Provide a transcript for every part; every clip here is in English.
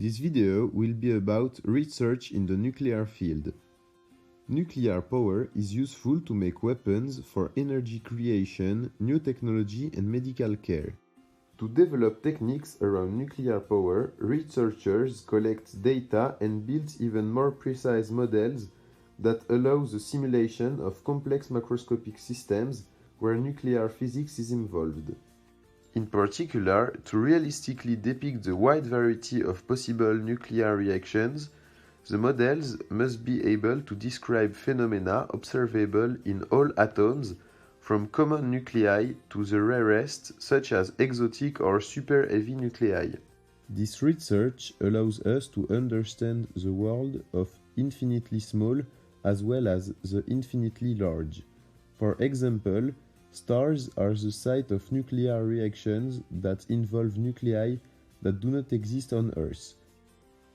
This video will be about research in the nuclear field. Nuclear power is useful to make weapons for energy creation, new technology and medical care. To develop techniques around nuclear power, researchers collect data and build even more precise models that allow the simulation of complex macroscopic systems where nuclear physics is involved. In particular, to realistically depict the wide variety of possible nuclear reactions, the models must be able to describe phenomena observable in all atoms, from common nuclei to the rarest, such as exotic or super-heavy nuclei. This research allows us to understand the world of infinitely small as well as the infinitely large. For example, stars are the site of nuclear reactions that involve nuclei that do not exist on Earth.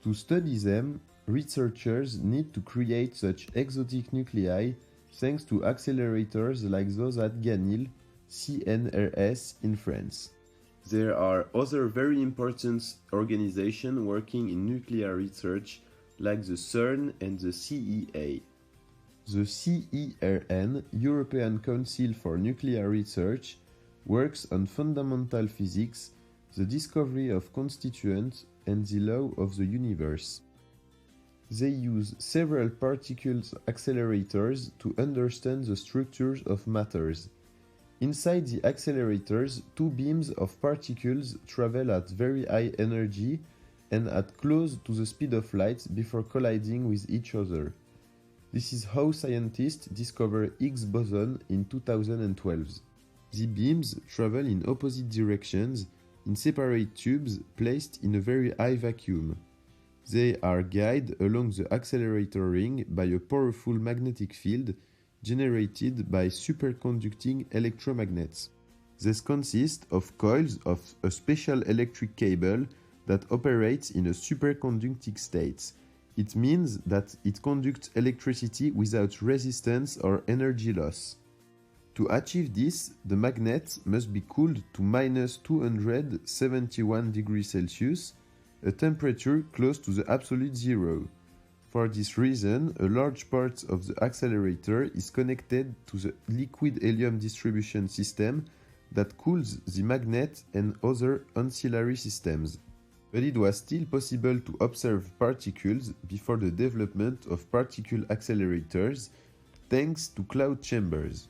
To study them, researchers need to create such exotic nuclei thanks to accelerators like those at GANIL, CNRS in France. There are other very important organizations working in nuclear research like the CERN and the CEA. The CERN, European Council for Nuclear Research, works on fundamental physics, the discovery of constituents, and the law of the universe. They use several particles accelerators to understand the structures of matters. Inside the accelerators, two beams of particles travel at very high energy and at close to the speed of light before colliding with each other. This is how scientists discovered Higgs boson in 2012. The beams travel in opposite directions in separate tubes placed in a very high vacuum. They are guided along the accelerator ring by a powerful magnetic field generated by superconducting electromagnets. This consists of coils of a special electric cable that operates in a superconducting state. It means that it conducts electricity without resistance or energy loss. To achieve this, the magnet must be cooled to -271 degrees Celsius, a temperature close to the absolute zero. For this reason, a large part of the accelerator is connected to the liquid helium distribution system that cools the magnet and other ancillary systems. But it was still possible to observe particles before the development of particle accelerators thanks to cloud chambers.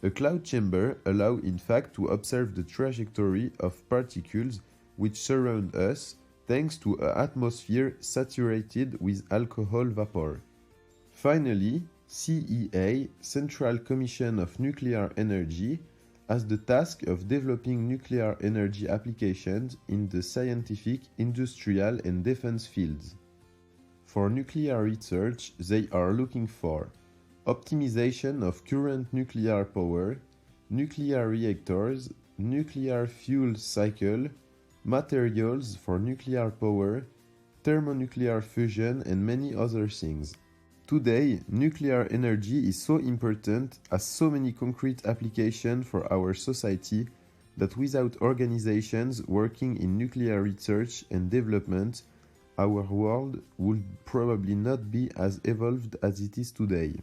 A cloud chamber allows in fact to observe the trajectory of particles which surround us thanks to an atmosphere saturated with alcohol vapor. Finally, CEA, Central Commission of Nuclear Energy, has the task of developing nuclear energy applications in the scientific, industrial and defense fields. For nuclear research, they are looking for optimization of current nuclear power, nuclear reactors, nuclear fuel cycle, materials for nuclear power, thermonuclear fusion and many other things. Today, nuclear energy is so important, has so many concrete applications for our society, that without organizations working in nuclear research and development, our world would probably not be as evolved as it is today.